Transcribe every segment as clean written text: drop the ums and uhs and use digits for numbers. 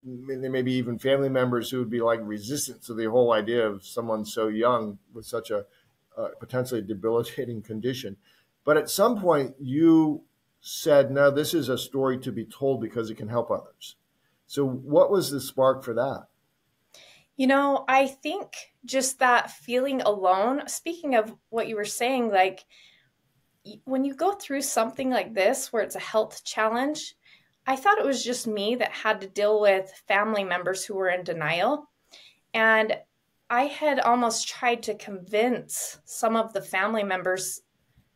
maybe even family members who would be like resistant to the whole idea of someone so young with such a potentially debilitating condition. But at some point you said, no, this is a story to be told because it can help others. So what was the spark for that? I think just that feeling alone, speaking of what you were saying, like when you go through something like this, where it's a health challenge, I thought it was just me that had to deal with family members who were in denial. And I had almost tried to convince some of the family members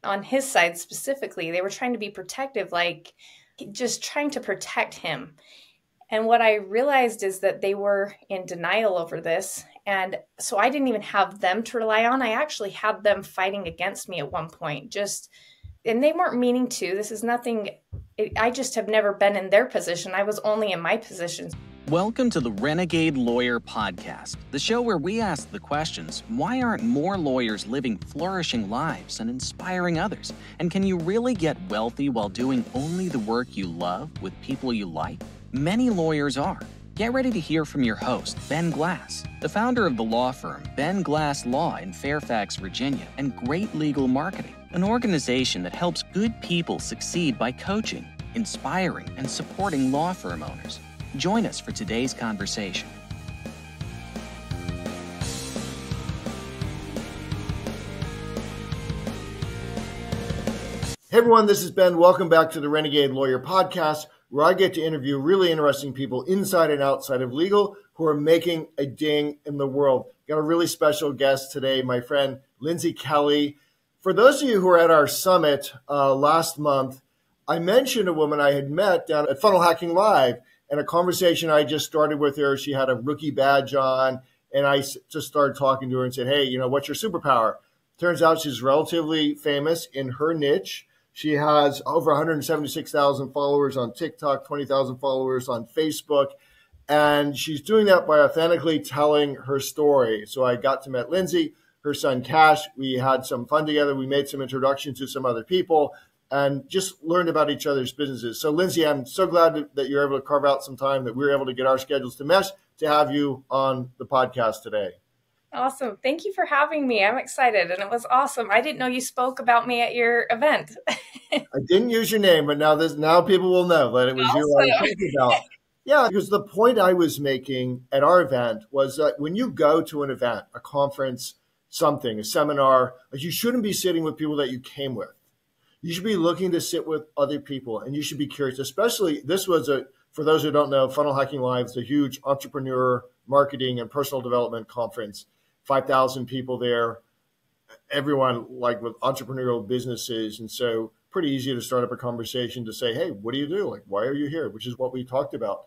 on his side specifically. They were trying to be protective, like just trying to protect him. And what I realized is that they were in denial over this. And so I didn't even have them to rely on. I actually had them fighting against me at one point, and they weren't meaning to. This is nothing. I just have never been in their position. I was only in my position. Welcome to the Renegade Lawyer Podcast, the show where we ask the questions, why aren't more lawyers living flourishing lives and inspiring others? And can you really get wealthy while doing only the work you love with people you like? Many lawyers are. Get ready to hear from your host, Ben Glass, the founder of the law firm Ben Glass Law in Fairfax, Virginia, and Great Legal Marketing, an organization that helps good people succeed by coaching, inspiring, and supporting law firm owners. Join us for today's conversation. Hey everyone, this is Ben. Welcome back to the Renegade Lawyer Podcast, where I get to interview really interesting people inside and outside of legal who are making a ding in the world. Got a really special guest today, my friend Lindsay Kelly. For those of you who were at our summit last month, I mentioned a woman I had met down at Funnel Hacking Live, and a conversation I just started with her. She had a rookie badge on, and I just started talking to her and said, hey, what's your superpower? Turns out she's relatively famous in her niche. She has over 176,000 followers on TikTok, 20,000 followers on Facebook, and she's doing that by authentically telling her story. So I got to meet Lindsay, her son Cash. We had some fun together. We made some introductions to some other people and just learned about each other's businesses. So Lindsay, I'm so glad that you're able to carve out some time, that we were able to get our schedules to mesh to have you on the podcast today. Awesome. Thank you for having me. I'm excited. And it was awesome. I didn't know you spoke about me at your event. I didn't use your name, but now people will know that it was you I was thinking about. Yeah, because the point I was making at our event was that when you go to an event, a conference, something, a seminar, you shouldn't be sitting with people that you came with. You should be looking to sit with other people, and you should be curious. Especially, this was for those who don't know, Funnel Hacking Live is a huge entrepreneur marketing and personal development conference. 5,000 people there, everyone like with entrepreneurial businesses. And so pretty easy to start up a conversation to say, hey, what do you do? Like, why are you here? Which is what we talked about.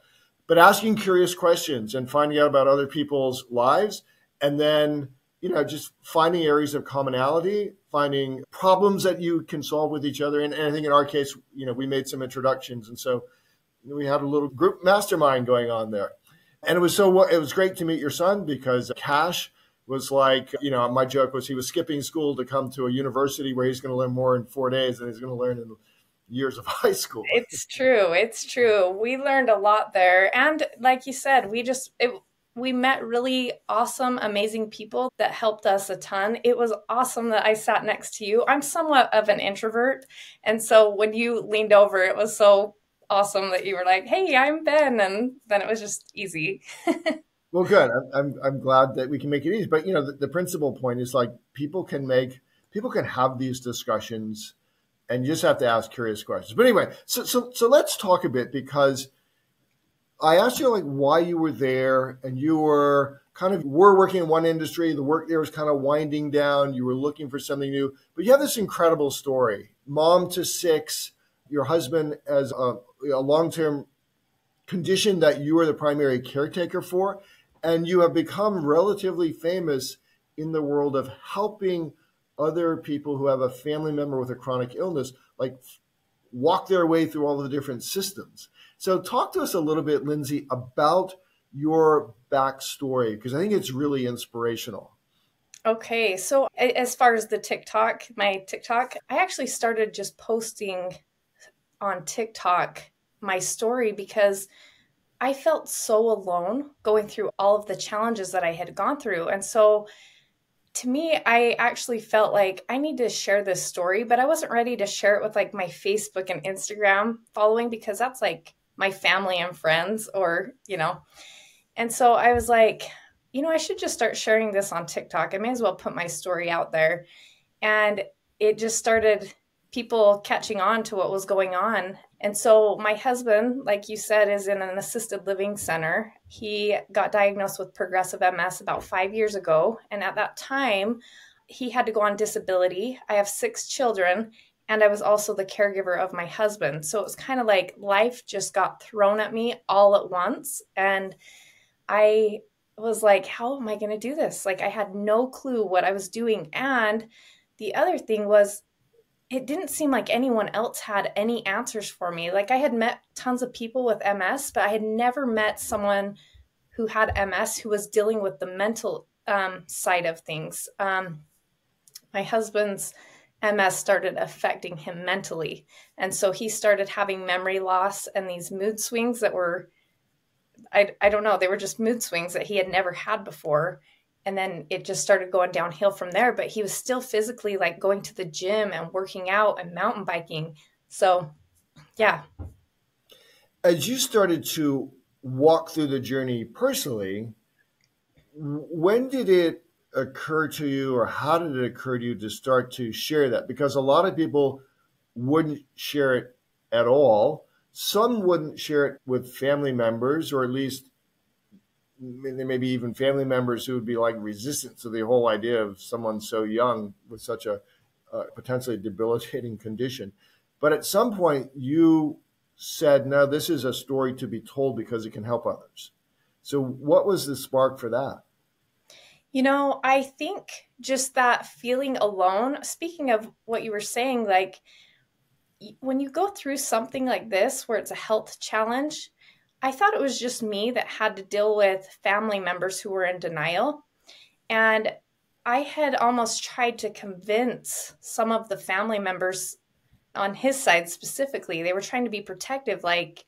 But asking curious questions and finding out about other people's lives, and then just finding areas of commonality, finding problems that you can solve with each other. And I think in our case, we made some introductions. And so we had a little group mastermind going on there. And it was great to meet your son, because Cash was like, my joke was he was skipping school to come to a university where he's going to learn more in 4 days than he's going to learn in years of high school. It's true. It's true. We learned a lot there. And like you said, we met really awesome, amazing people that helped us a ton. It was awesome that I sat next to you. I'm somewhat of an introvert. And so when you leaned over, it was so awesome that you were like, hey, I'm Ben. And then it was just easy. Well, good. I'm glad that we can make it easy. But, the principal point is like people can have these discussions, and you just have to ask curious questions. But anyway, so let's talk a bit, because I asked you like why you were there, and you were working in one industry. The work there was kind of winding down. You were looking for something new, but you have this incredible story. Mom to 6, your husband has a long-term condition that you are the primary caretaker for, and you have become relatively famous in the world of helping other people who have a family member with a chronic illness, like walk their way through all the different systems. So talk to us a little bit, Lindsay, about your backstory, because I think it's really inspirational. Okay. So as far as my TikTok, I actually started just posting on TikTok my story because I felt so alone going through all of the challenges that I had gone through. And so to me, I actually felt like I need to share this story, but I wasn't ready to share it with like my Facebook and Instagram following because that's like my family and friends or. And so I was like, I should just start sharing this on TikTok. I may as well put my story out there. And it just started people catching on to what was going on. And so my husband, like you said, is in an assisted living center. He got diagnosed with progressive MS about 5 years ago. And at that time, he had to go on disability. I have 6 children, and I was also the caregiver of my husband. So it was kind of like life just got thrown at me all at once. And I was like, how am I going to do this? Like, I had no clue what I was doing. And the other thing was, it didn't seem like anyone else had any answers for me. Like, I had met tons of people with MS, but I had never met someone who had MS who was dealing with the mental side of things. My husband's MS started affecting him mentally. And so he started having memory loss and these mood swings that were, I don't know, they were just mood swings that he had never had before. And then it just started going downhill from there. But he was still physically like going to the gym and working out and mountain biking. So, yeah. As you started to walk through the journey personally, when did it occur to you, or how did it occur to you to start to share that? Because a lot of people wouldn't share it at all. Some wouldn't share it with family members, or at least maybe even family members who would be like resistant to the whole idea of someone so young with such a potentially debilitating condition. But at some point you said, no, this is a story to be told because it can help others. So what was the spark for that? I think just that feeling alone, speaking of what you were saying, like when you go through something like this, where it's a health challenge, I thought it was just me that had to deal with family members who were in denial. And I had almost tried to convince some of the family members on his side specifically. They were trying to be protective, like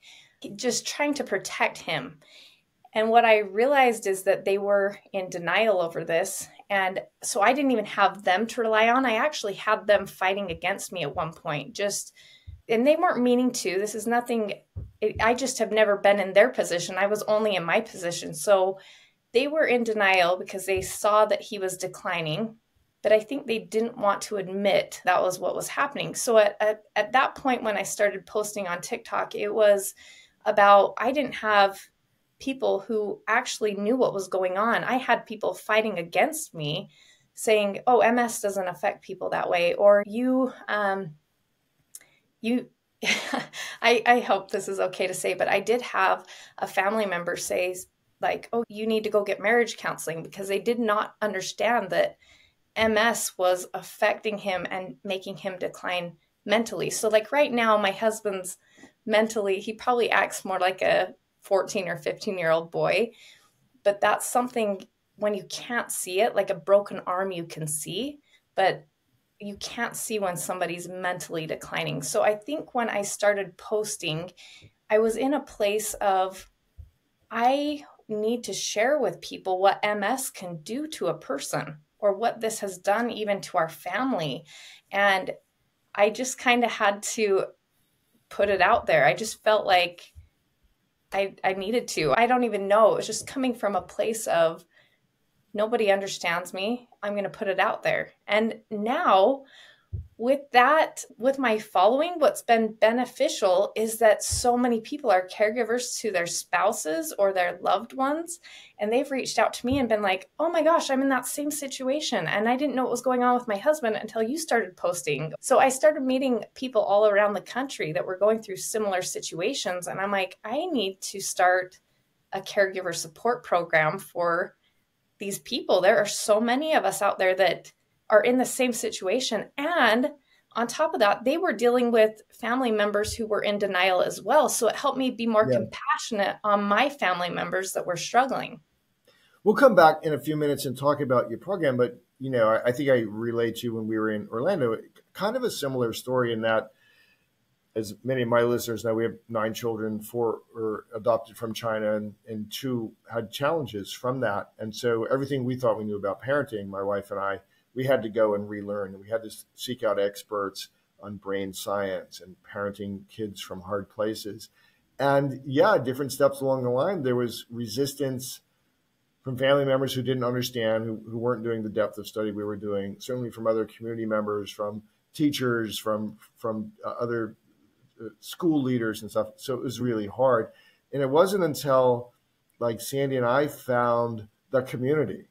just trying to protect him. And what I realized is that they were in denial over this. And so I didn't even have them to rely on. I actually had them fighting against me at one point, and they weren't meaning to. This is nothing. I just have never been in their position. I was only in my position. So they were in denial because they saw that he was declining, but I think they didn't want to admit that was what was happening. So at that point, when I started posting on TikTok, it was about, I didn't have people who actually knew what was going on. I had people fighting against me saying, oh, MS doesn't affect people that way. Or I hope this is okay to say, but I did have a family member say like, oh, you need to go get marriage counseling, because they did not understand that MS was affecting him and making him decline mentally. So like right now, my husband's mentally, he probably acts more like a 14 or 15-year-old boy, but that's something when you can't see it, like a broken arm you can see, but you can't see when somebody's mentally declining. So I think when I started posting, I was in a place of, I need to share with people what MS can do to a person, or what this has done even to our family. And I just kind of had to put it out there. I just felt like I needed to. I don't even know. It was just coming from a place of, nobody understands me. I'm going to put it out there. And now with that, with my following, what's been beneficial is that so many people are caregivers to their spouses or their loved ones. And they've reached out to me and been like, oh my gosh, I'm in that same situation. And I didn't know what was going on with my husband until you started posting. So I started meeting people all around the country that were going through similar situations. And I'm like, I need to start a caregiver support program for these people. There are so many of us out there that are in the same situation. And on top of that, they were dealing with family members who were in denial as well. So it helped me be more compassionate on my family members that were struggling. We'll come back in a few minutes and talk about your program. But, I think I relayed to you when we were in Orlando, kind of a similar story in that as many of my listeners know, we have 9 children, 4 were adopted from China, and 2 had challenges from that. And so everything we thought we knew about parenting, my wife and I, we had to go and relearn. And we had to seek out experts on brain science and parenting kids from hard places. And yeah, different steps along the line, there was resistance from family members who didn't understand, who weren't doing the depth of study we were doing, certainly from other community members, from teachers, from other school leaders and stuff. So it was really hard. And it wasn't until like Sandy and I found the community,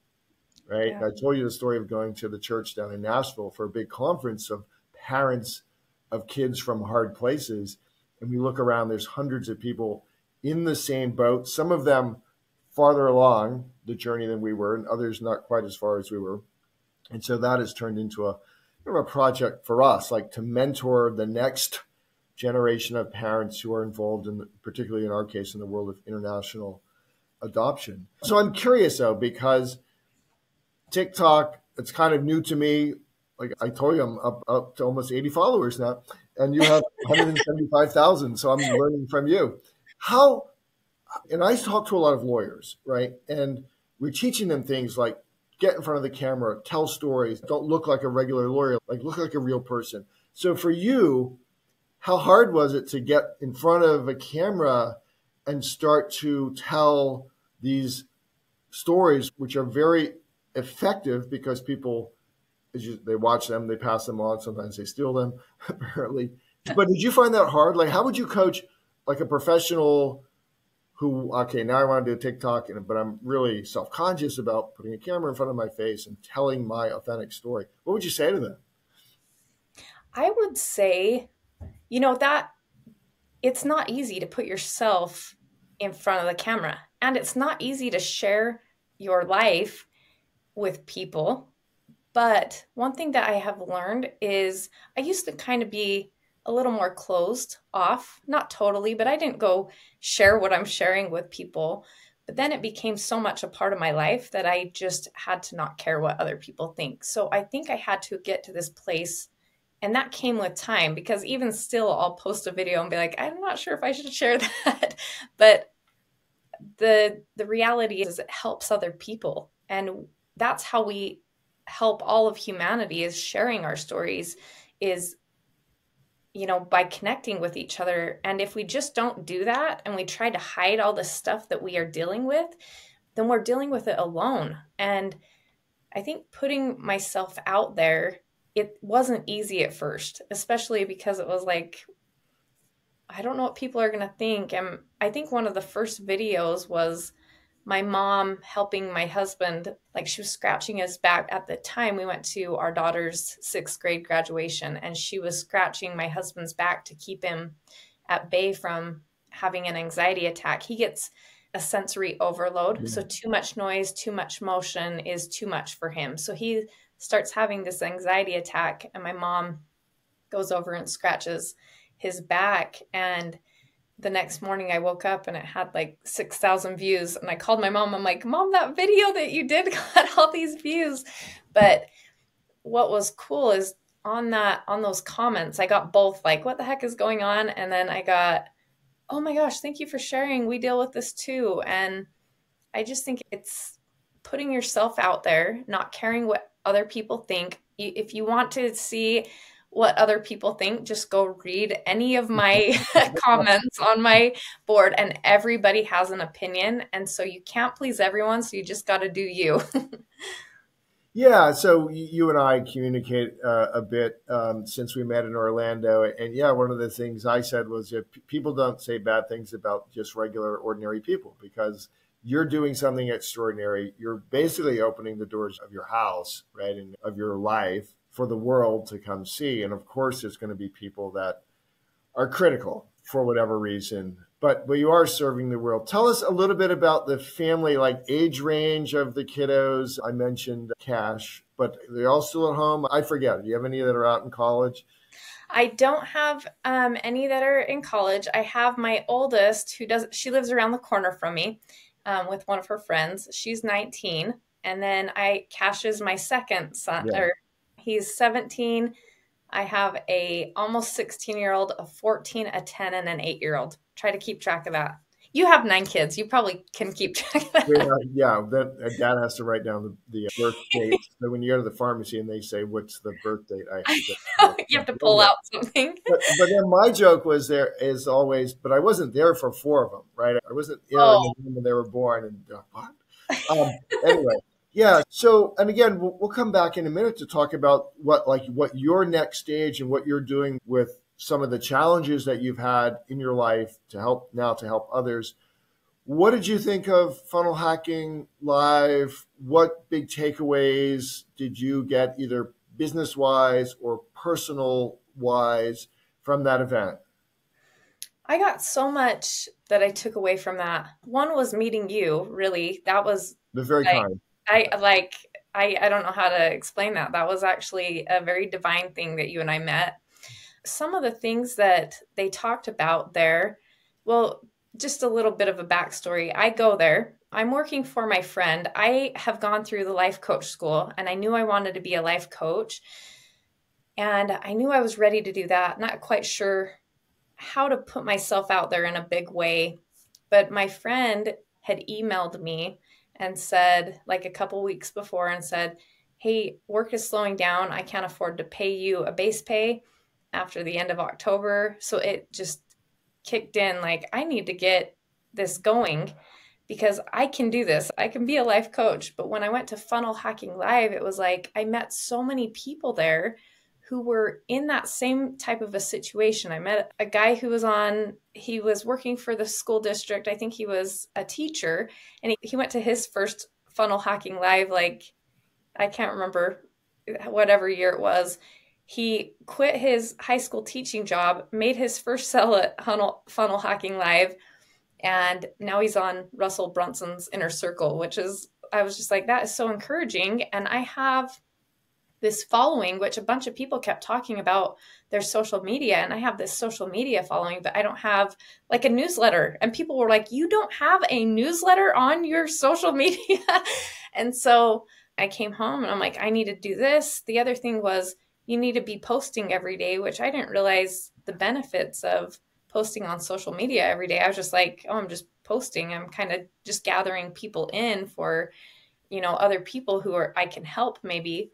right? Yeah. I told you the story of going to the church down in Nashville for a big conference of parents of kids from hard places. And we look around, there's hundreds of people in the same boat, some of them farther along the journey than we were, and others not quite as far as we were. And so that has turned into a project for us, like to mentor the next generation of parents who are involved in, particularly in our case, in the world of international adoption. So I'm curious though, because TikTok, it's kind of new to me. Like I told you, I'm up to almost 80 followers now, and you have 175,000. So I'm learning from you. And I talk to a lot of lawyers, right? And we're teaching them things like get in front of the camera, tell stories, don't look like a regular lawyer, like look like a real person. So for you, how hard was it to get in front of a camera and start to tell these stories, which are very effective because people, they watch them, they pass them on, sometimes they steal them, apparently. But did you find that hard? Like, how would you coach like a professional who, okay, now I want to do TikTok, but I'm really self-conscious about putting a camera in front of my face and telling my authentic story? What would you say to them? I would say, that it's not easy to put yourself in front of the camera, and it's not easy to share your life with people. But one thing that I have learned is I used to kind of be a little more closed off, not totally, but I didn't go share what I'm sharing with people. But then it became so much a part of my life that I just had to not care what other people think. So I think I had to get to this place, and that came with time, because even still I'll post a video and be like, I'm not sure if I should share that. But the reality is it helps other people. And that's how we help all of humanity, is sharing our stories, is by connecting with each other. And if we just don't do that and we try to hide all the stuff that we are dealing with, then we're dealing with it alone. And I think putting myself out there, it wasn't easy at first, especially because it was like, I don't know what people are going to think. And I think one of the first videos was my mom helping my husband, like she was scratching his back. At the time, we went to our daughter's 6th grade graduation, and she was scratching my husband's back to keep him at bay from having an anxiety attack. He gets a sensory overload. Yeah. So too much noise, too much motion is too much for him. So he starts having this anxiety attack, and my mom goes over and scratches his back. And the next morning I woke up and it had like 6,000 views. And I called my mom. I'm like, Mom, that video that you did got all these views. But what was cool is on those comments, I got both like, what the heck is going on? And then I got, oh my gosh, thank you for sharing. We deal with this too. And I just think it's putting yourself out there, not caring what other people think. If you want to see what other people think, just go read any of my comments on my board, and everybody has an opinion. And so you can't please everyone. So you just got to do you. Yeah. So you and I communicate a bit since we met in Orlando. And yeah, one of the things I said was people don't say bad things about just regular, ordinary people, because you're doing something extraordinary. You're basically opening the doors of your house, right, and of your life for the world to come see. And of course, there's going to be people that are critical for whatever reason, but you are serving the world. Tell us a little bit about the family, like age range of the kiddos. I mentioned Cash, but they're all still at home. I forget. Do you have any that are out in college? I don't have any that are in college. I have my oldest she lives around the corner from me with one of her friends. She's 19. And then Cash is my second son, or he's 17. I have a almost 16-year-old, a 14, a 10, and an 8-year-old. Try to keep track of that. You have 9 kids. You probably can keep track of that. Yeah, that dad has to write down the birth date. So when you go to the pharmacy and they say, what's the birth date? You have to pull out something. But then my joke was there is always, but I wasn't there for 4 of them, right? I wasn't there in the room when they were born. And what? Anyway, yeah. So, and again, we'll come back in a minute to talk about what your next stage and what you're doing with some of the challenges that you've had in your life to help others. What did you think of Funnel Hacking Live? What big takeaways did you get, either business-wise or personal-wise, from that event? I got so much that I took away from that. One was meeting you, really. That was very kind. I don't know how to explain that. That was actually a very divine thing that you and I met. Some of the things that they talked about there, well, just a little bit of a backstory. I go there. I'm working for my friend. I have gone through the life coach school, and I knew I wanted to be a life coach. And I knew I was ready to do that. Not quite sure how to put myself out there in a big way. But my friend had emailed me and said, like a couple weeks before, and said, hey, work is slowing down. I can't afford to pay you a base pay after the end of October. So it just kicked in, like, I need to get this going because I can do this. I can be a life coach. But when I went to Funnel Hacking Live, it was like I met so many people there who were in that same type of a situation. I met a guy who he was working for the school district. I think he was a teacher, and he went to his first Funnel Hacking Live, like, I can't remember whatever year it was. He quit his high school teaching job, made his first sell at Funnel Hacking Live, and now he's on Russell Brunson's Inner Circle, I was just like, that is so encouraging. And I have this following, which a bunch of people kept talking about their social media, and I have this social media following, but I don't have like a newsletter. And people were like, you don't have a newsletter on your social media? And so I came home and I'm like, I need to do this. The other thing was, you need to be posting every day, which I didn't realize the benefits of posting on social media every day. I was just like, oh, I'm just posting. I'm kind of just gathering people in for, other people who I can help maybe.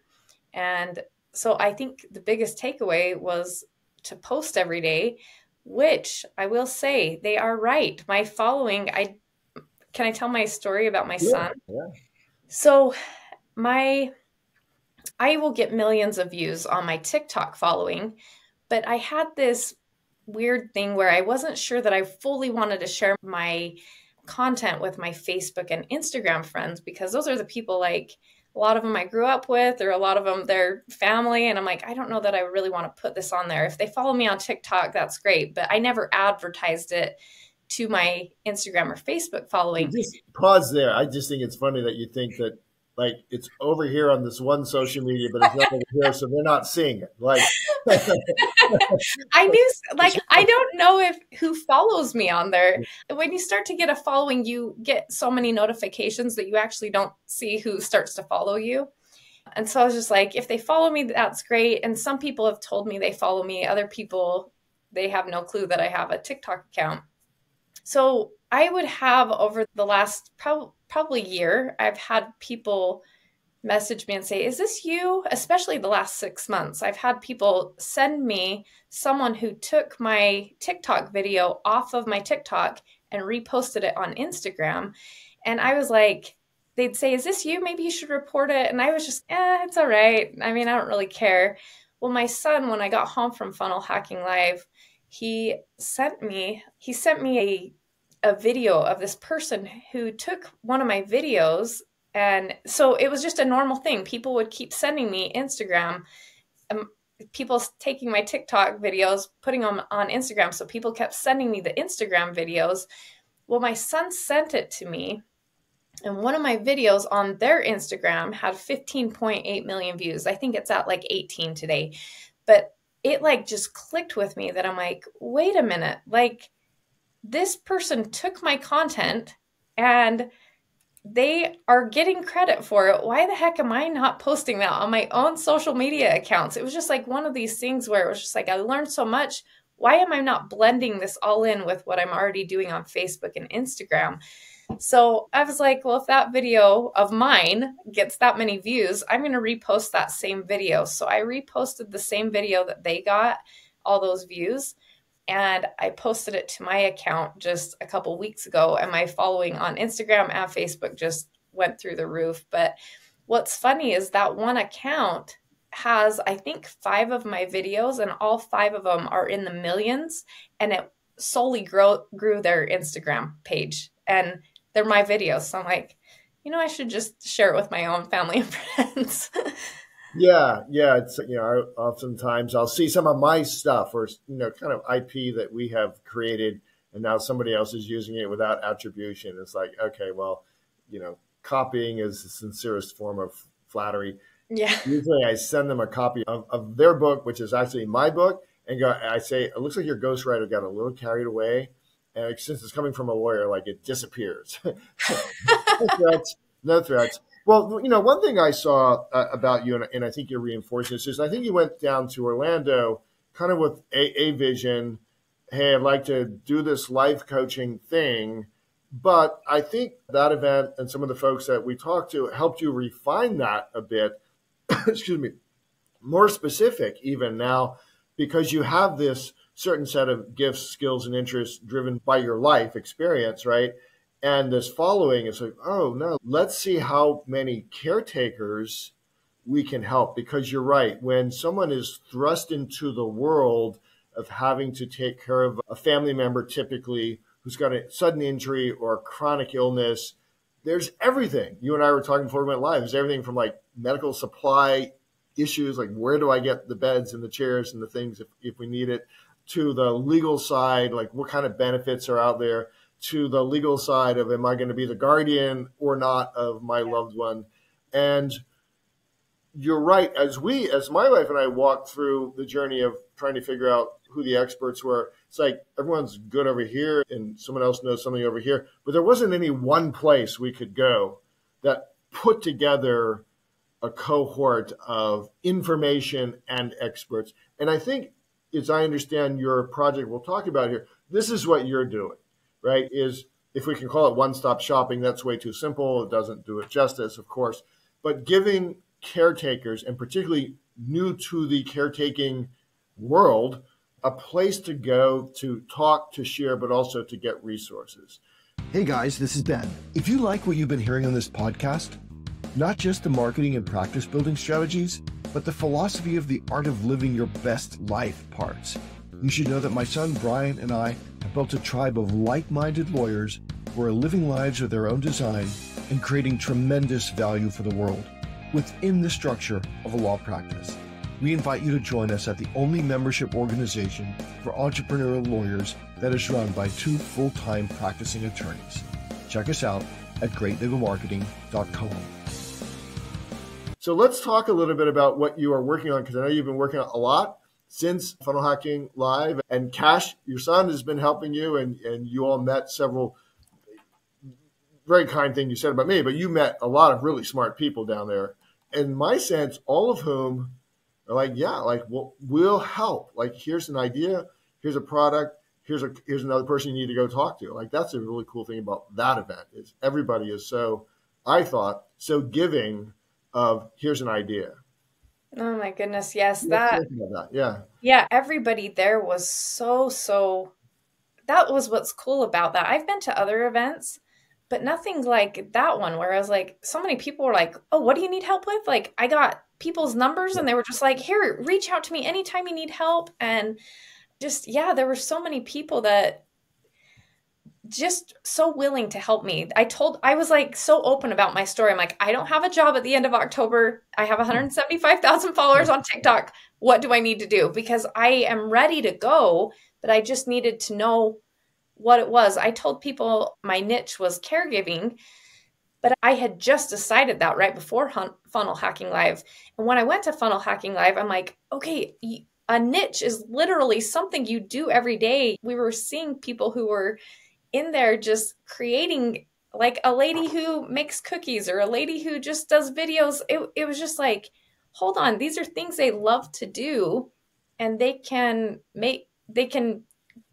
And so I think the biggest takeaway was to post every day, which I will say they are right. My following, can I tell my story about my son? Yeah. So I will get millions of views on my TikTok following, but I had this weird thing where I wasn't sure that I fully wanted to share my content with my Facebook and Instagram friends, because those are the people, like, a lot of them I grew up with, or a lot of them, their family. And I'm like, I don't know that I really want to put this on there. If they follow me on TikTok, that's great. But I never advertised it to my Instagram or Facebook following. Just pause there. I just think it's funny that you think that, like, it's over here on this one social media, but it's not over here, so they're not seeing it. Like, I don't know who follows me on there. When you start to get a following, you get so many notifications that you actually don't see who starts to follow you. And so I was just like, if they follow me, that's great. And some people have told me they follow me. Other people, they have no clue that I have a TikTok account. So I would have, over the last probably year, I've had people message me and say, is this you? Especially the last 6 months. I've had people send me someone who took my TikTok video off of my TikTok and reposted it on Instagram. And I was like, they'd say, is this you? Maybe you should report it. And I was just, it's all right. I mean, I don't really care. Well, my son, when I got home from Funnel Hacking Live, he sent me a video of this person who took one of my videos. And so it was just a normal thing. People would keep sending me Instagram, people taking my TikTok videos, putting them on Instagram. So people kept sending me the Instagram videos. Well, my son sent it to me, and one of my videos on their Instagram had 15.8 million views. I think it's at like 18 today, but it like just clicked with me that I'm like, wait a minute, like, this person took my content and they are getting credit for it. Why the heck am I not posting that on my own social media accounts? It was just like one of these things where it was just like, I learned so much. Why am I not blending this all in with what I'm already doing on Facebook and Instagram? So I was like, well, if that video of mine gets that many views, I'm going to repost that same video. So I reposted the same video that they got all those views. And I posted it to my account just a couple weeks ago, and my following on Instagram and Facebook just went through the roof. But what's funny is that one account has, I think, 5 of my videos, and all 5 of them are in the millions, and it solely grew their Instagram page, and they're my videos. So I'm like, I should just share it with my own family and friends. Yeah. It's, oftentimes I'll see some of my stuff or, kind of IP that we have created, and now somebody else is using it without attribution. It's like, okay, well, copying is the sincerest form of flattery. Yeah. Usually I send them a copy of their book, which is actually my book, and I say, it looks like your ghostwriter got a little carried away. And since it's coming from a lawyer, like, it disappears. No threats. Well, one thing I saw about you, and I think you're reinforcing this, is I think you went down to Orlando kind of with a vision. Hey, I'd like to do this life coaching thing. But I think that event and some of the folks that we talked to helped you refine that a bit, excuse me, more specific even now, because you have this certain set of gifts, skills, and interests driven by your life experience, right? And this following is like, oh, no, let's see how many caretakers we can help. Because you're right, when someone is thrust into the world of having to take care of a family member, typically, who's got a sudden injury or a chronic illness, there's everything. You and I were talking before we went live. There's everything from like medical supply issues, like where do I get the beds and the chairs and the things if we need it, to the legal side, like what kind of benefits are out there, to the legal side of, am I going to be the guardian or not of my loved one? And you're right. As my wife and I walked through the journey of trying to figure out who the experts were, it's like everyone's good over here and someone else knows something over here, but there wasn't any one place we could go that put together a cohort of information and experts. And I think, as I understand your project we'll talk about here, this is what you're doing, right? Is, if we can call it one-stop shopping, that's way too simple. It doesn't do it justice, of course. But giving caretakers, and particularly new to the caretaking world, a place to go to talk, to share, but also to get resources. Hey guys, this is Ben. If you like what you've been hearing on this podcast, not just the marketing and practice building strategies, but the philosophy of the art of living your best life parts, you should know that my son Brian and I have built a tribe of like-minded lawyers who are living lives of their own design and creating tremendous value for the world within the structure of a law practice. We invite you to join us at the only membership organization for entrepreneurial lawyers that is run by 2 full-time practicing attorneys. Check us out at greatlegalmarketing.com. So let's talk a little bit about what you are working on, because I know you've been working on a lot since Funnel Hacking Live. And Cash, your son, has been helping you, and you all met several very kind things you said about me, but you met a lot of really smart people down there. In my sense, all of whom are like, yeah, like, we'll help. Like, here's an idea, here's a product, here's another person you need to go talk to. Like, that's a really cool thing about that event, is everybody is so giving of, here's an idea. Oh my goodness. Yes. Yeah. Everybody there was so, that was what's cool about that. I've been to other events, but nothing like that one, where I was like, so many people were like, oh, what do you need help with? Like, I got people's numbers and they were just like, here, reach out to me anytime you need help. And just, yeah, there were so many people that just so willing to help me. I was like so open about my story. I'm like, I don't have a job at the end of October. I have 175,000 followers on TikTok. What do I need to do? Because I am ready to go, but I just needed to know what it was. I told people my niche was caregiving, but I had just decided that right before Funnel Hacking Live. And when I went to Funnel Hacking Live, I'm like, okay, a niche is literally something you do every day. We were seeing people who were in there just creating like a lady who makes cookies or a lady who just does videos. It was just like, hold on, these are things they love to do, and they can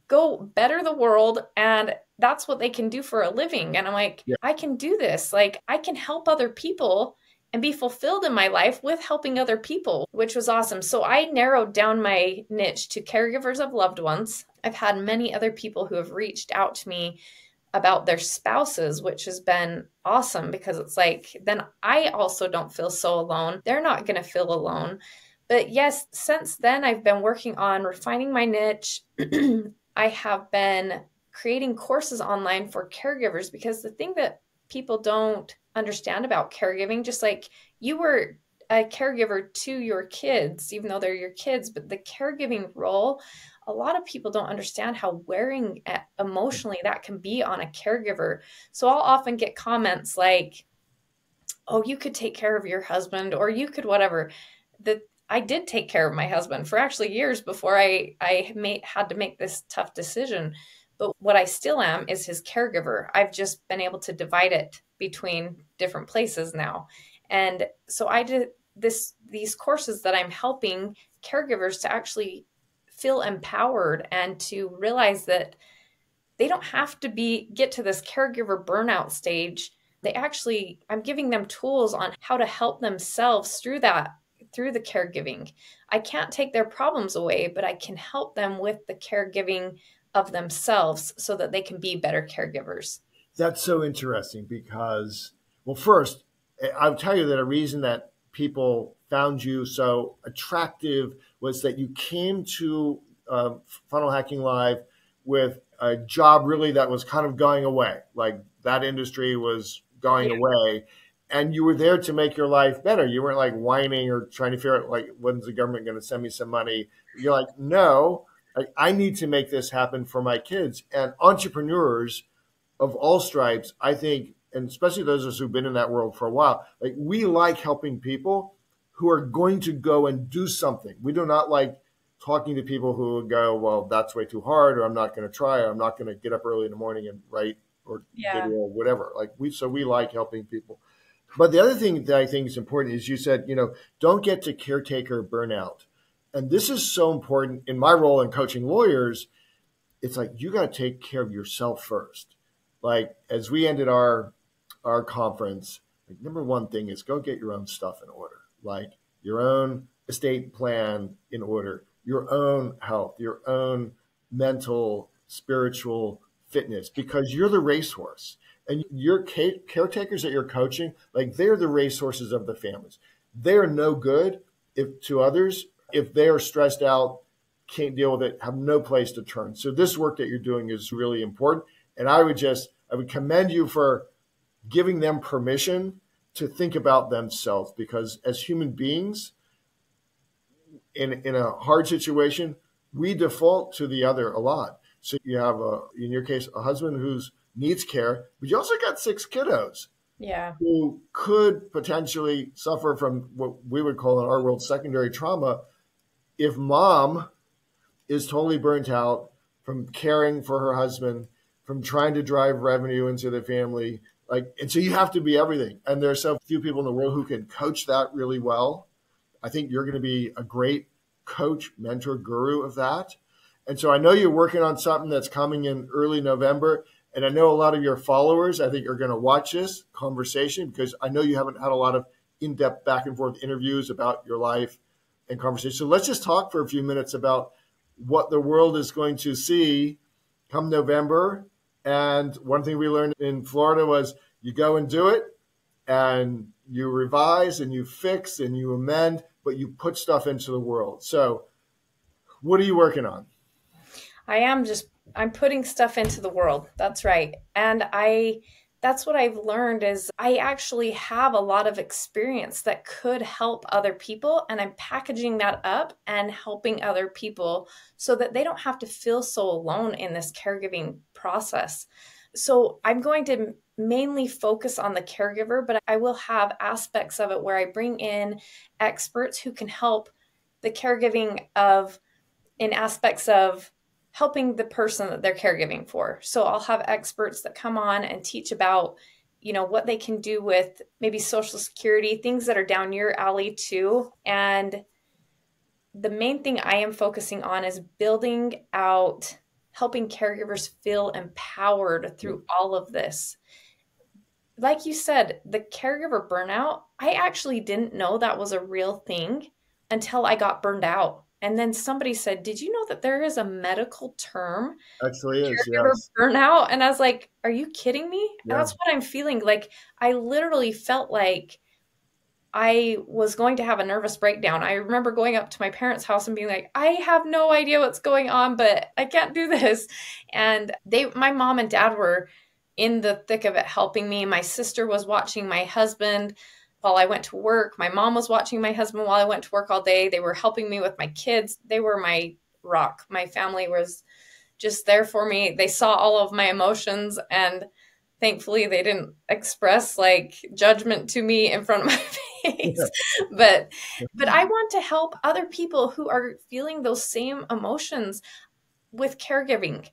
go better the world, and that's what they can do for a living. And I'm like, yeah, I can do this. Like, I can help other people and be fulfilled in my life with helping other people, which was awesome. So I narrowed down my niche to caregivers of loved ones. I've had many other people who have reached out to me about their spouses, which has been awesome, because it's like, then I also don't feel so alone. They're not going to feel alone. But yes, since then, I've been working on refining my niche. I have been creating courses online for caregivers, because the thing that people don't understand about caregiving, just like you were a caregiver to your kids, even though they're your kids, but the caregiving role, a lot of people don't understand how wearing emotionally that can be on a caregiver. So I'll often get comments like, oh, you could take care of your husband, or you could whatever. I did take care of my husband for actually years before I had to make this tough decision. But what I still am is his caregiver. I've just been able to divide it between different places now. And so I did these courses that I'm helping caregivers to actually feel empowered and to realize that they don't have to get to this caregiver burnout stage. I'm giving them tools on how to help themselves through the caregiving. I can't take their problems away, but I can help them with the caregiving of themselves so that they can be better caregivers. That's so interesting because, well, first, I'll tell you that a reason that people found you so attractive was that you came to Funnel Hacking Live with a job really that was kind of going away. Like that industry was going away. And you were there to make your life better. You weren't like whining or trying to figure out like, when's the government going to send me some money? You're like, no, I need to make this happen for my kids. And entrepreneurs of all stripes, I think, and especially those of us who've been in that world for a while, like we like helping people who are going to go and do something. We do not like talking to people who would go, well, that's way too hard, or I'm not going to try, or I'm not going to get up early in the morning and write or video or whatever. Like we like helping people. But the other thing that I think is important is you said, don't get to caretaker burnout. And this is so important in my role in coaching lawyers. It's like, you got to take care of yourself first. Like as we ended our conference, like, number one thing is go get your own stuff in order, like your own estate plan in order, your own health, your own mental, spiritual fitness, because you're the racehorse. And your caretakers that you're coaching, like they're the racehorses of the families. They are no good to others if they are stressed out, can't deal with it, have no place to turn. So this work that you're doing is really important. And I would commend you for giving them permission to think about themselves, because as human beings in a hard situation, we default to the other a lot. So you have in your case, a husband who's needs care, but you also got 6 kiddos who could potentially suffer from what we would call in our world secondary trauma if mom is totally burnt out from caring for her husband, from trying to drive revenue into the family. And so you have to be everything. And there's so few people in the world who can coach that really well. I think you're going to be a great coach, mentor, guru of that. And so I know you're working on something that's coming in early November. And I know a lot of your followers, I think, are going to watch this conversation, because I know you haven't had a lot of in-depth back and forth interviews about your life and conversation. So let's just talk for a few minutes about what the world is going to see come November. And one thing we learned in Florida was you go and do it, and you revise and you fix and you amend, but you put stuff into the world. So what are you working on? I'm putting stuff into the world. That's right. And that's what I've learned is I actually have a lot of experience that could help other people. And I'm packaging that up and helping other people so that they don't have to feel so alone in this caregiving process. So I'm going to mainly focus on the caregiver, but I will have aspects of it where I bring in experts who can help the caregiving in aspects of helping the person that they're caregiving for. So I'll have experts that come on and teach about what they can do with maybe Social Security, things that are down your alley too. And the main thing I am focusing on is building out, helping caregivers feel empowered through all of this. Like you said, the caregiver burnout, I actually didn't know that was a real thing until I got burned out. And then somebody said, did you know that there is a medical term? Actually is, caregiver yes. burnout? And I was like, are you kidding me? Yeah. And that's what I'm feeling. Like, I literally felt like I was going to have a nervous breakdown. I remember going up to my parents' house and being like, I have no idea what's going on, but I can't do this. And my mom and dad were in the thick of it helping me. My sister was watching my husband while I went to work. My mom was watching my husband while I went to work all day. They were helping me with my kids. They were my rock. My family was just there for me. They saw all of my emotions, and thankfully they didn't express like judgment to me in front of my face. But I want to help other people who are feeling those same emotions with caregiving.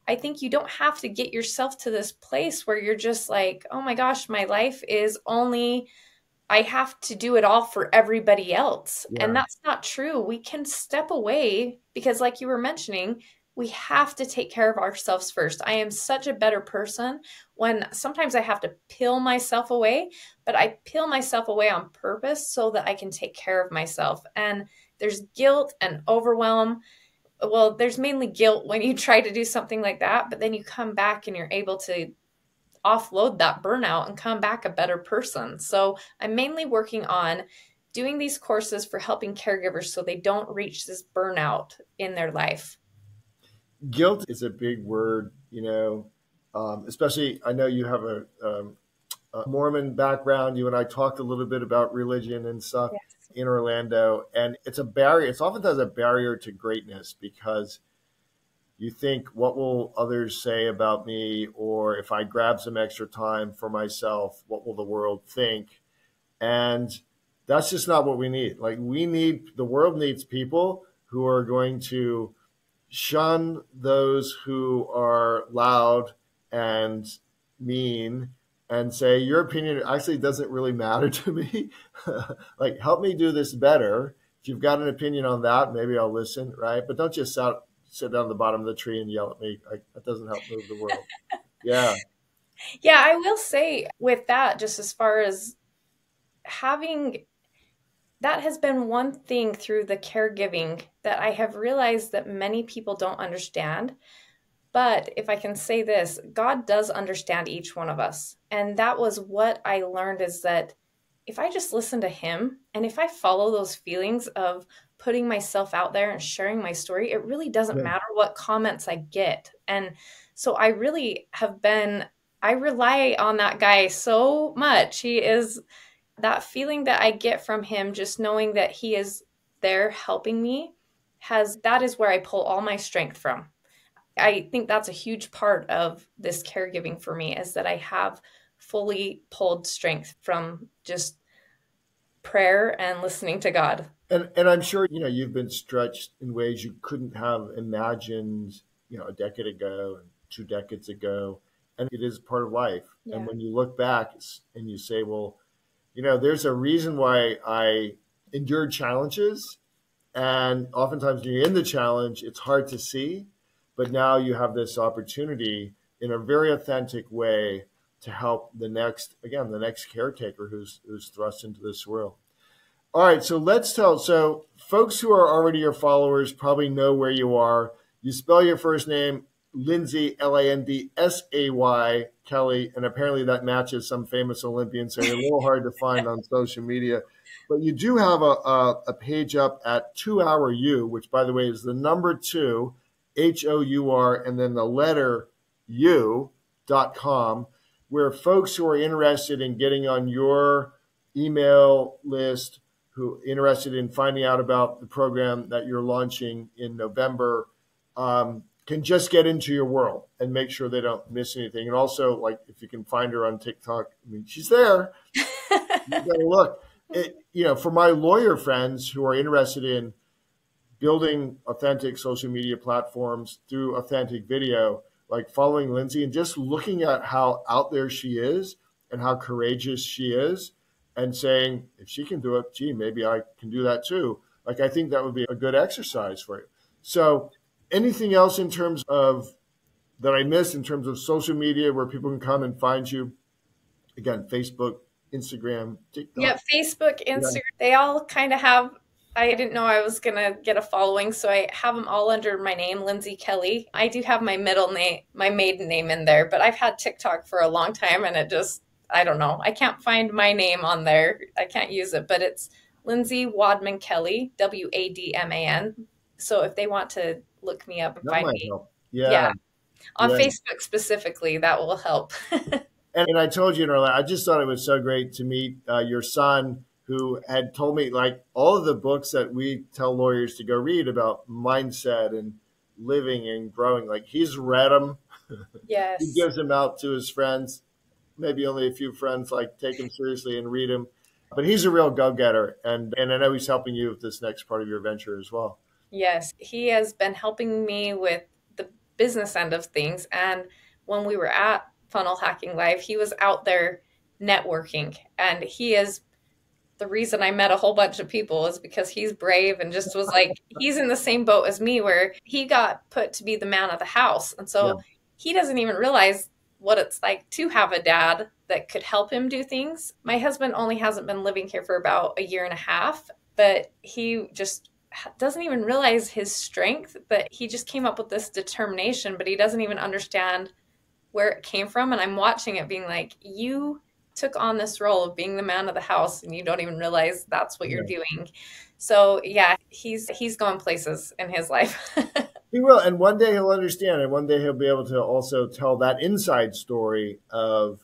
I think you don't have to get yourself to this place where you're just like, oh my gosh, my life is only, I have to do it all for everybody else. Yeah. And that's not true. We can step away because, like you were mentioning, we have to take care of ourselves first. I am such a better person when sometimes I have to peel myself away, but I peel myself away on purpose so that I can take care of myself. And there's guilt and overwhelm. Well, there's mainly guilt when you try to do something like that, but then you come back and you're able to offload that burnout and come back a better person. So I'm mainly working on doing these courses for helping caregivers so they don't reach this burnout in their life. Guilt is a big word, especially I know you have a Mormon background. You and I talked a little bit about religion and stuff. Yes. In Orlando, and it's a barrier. It's oftentimes a barrier to greatness because you think, what will others say about me? Or if I grab some extra time for myself, what will the world think? And that's just not what we need. Like, the world needs people who are going to shun those who are loud and mean and say, your opinion actually doesn't really matter to me. Like, help me do this better. If you've got an opinion on that, maybe I'll listen, right? But don't just sit down at the bottom of the tree and yell at me. That doesn't help move the world. Yeah. Yeah, I will say with that, just as far as that has been one thing through the caregiving that I have realized that many people don't understand. But if I can say this, God does understand each one of us. And that was what I learned, is that if I just listen to him and if I follow those feelings of putting myself out there and sharing my story, it really doesn't matter what comments I get. And so I really I rely on that guy so much. He is that feeling that I get from him, just knowing that he is there helping me, that is where I pull all my strength from. I think that's a huge part of this caregiving for me, is that I have fully pulled strength from just prayer and listening to God. And I'm sure, you've been stretched in ways you couldn't have imagined, a decade ago and 2 decades ago. And it is part of life. Yeah. And when you look back and you say, well, there's a reason why I endured challenges. And oftentimes when you're in the challenge, it's hard to see. But now you have this opportunity in a very authentic way to help the next caretaker who's thrust into this world. All right, so folks who are already your followers probably know where you are. You spell your first name, Lindsay, Lindsay, Kelly, and apparently that matches some famous Olympian, so you're a little hard to find on social media. But you do have a page up at 2Hour You, which, by the way, is the number 2, HOUR, and then the letter U.com, where folks who are interested in getting on your email list, who are interested in finding out about the program that you're launching in November, can just get into your world and make sure they don't miss anything. And also, like, if you can find her on TikTok, she's there. You gotta look. For my lawyer friends who are interested in building authentic social media platforms through authentic video, like following Lindsay and just looking at how out there she is and how courageous she is, and saying, if she can do it, gee, maybe I can do that too. Like, I think that would be a good exercise for you. So anything else in terms of that I missed in terms of social media where people can come and find you? Again, Facebook, Instagram, TikTok. Yeah, Facebook, Instagram, they all kind of have, I didn't know I was going to get a following, so I have them all under my name, Lindsay Kelly. I do have my middle name, my maiden name in there, but I've had TikTok for a long time, and it just, I don't know. I can't find my name on there. I can't use it, but it's Lindsay Wadman Kelly, Wadman. So if they want to look me up and find me. Yeah. On Facebook specifically, that will help. And I told you, Norla, I just thought it was so great to meet your son, who had told me, like, all of the books that we tell lawyers to go read about mindset and living and growing, like, he's read them. Yes. He gives them out to his friends. Maybe only a few friends, like, take him seriously and read him. But he's a real go-getter. And I know he's helping you with this next part of your venture as well. Yes. He has been helping me with the business end of things. And when we were at Funnel Hacking Live, he was out there networking, and he is the reason I met a whole bunch of people is because he's brave and just was like, he's in the same boat as me where he got put to be the man of the house. And so he doesn't even realize what it's like to have a dad that could help him do things. My husband only hasn't been living here for about a year and a half, but he just doesn't even realize his strength, that he just came up with this determination, but he doesn't even understand where it came from. And I'm watching it being like, you took on this role of being the man of the house and you don't even realize that's what you're doing. So yeah, he's going places in his life. He will. And one day he'll understand, and one day he'll be able to also tell that inside story of,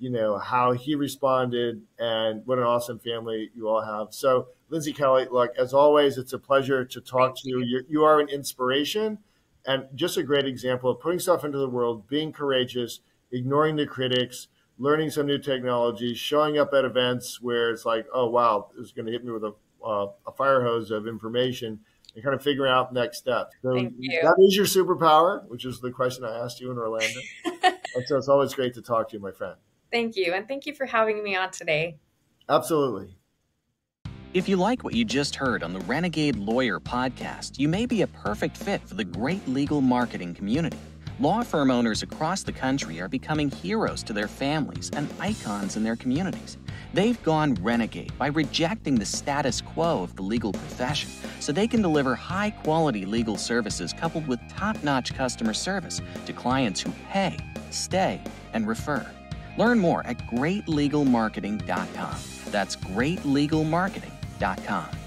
you know, how he responded and what an awesome family you all have. So Lindsay Kelly, look, as always, it's a pleasure to talk to you. You are an inspiration and just a great example of putting stuff into the world, being courageous, ignoring the critics, learning some new technology, showing up at events where it's like, oh, wow, this is going to hit me with a fire hose of information, and kind of figuring out next steps. So that is your superpower, which is the question I asked you in Orlando. And so it's always great to talk to you, my friend. Thank you. And thank you for having me on today. Absolutely. If you like what you just heard on the Renegade Lawyer Podcast, you may be a perfect fit for the great legal marketing community. Law firm owners across the country are becoming heroes to their families and icons in their communities. They've gone renegade by rejecting the status quo of the legal profession so they can deliver high-quality legal services coupled with top-notch customer service to clients who pay, stay, and refer. Learn more at greatlegalmarketing.com. That's greatlegalmarketing.com.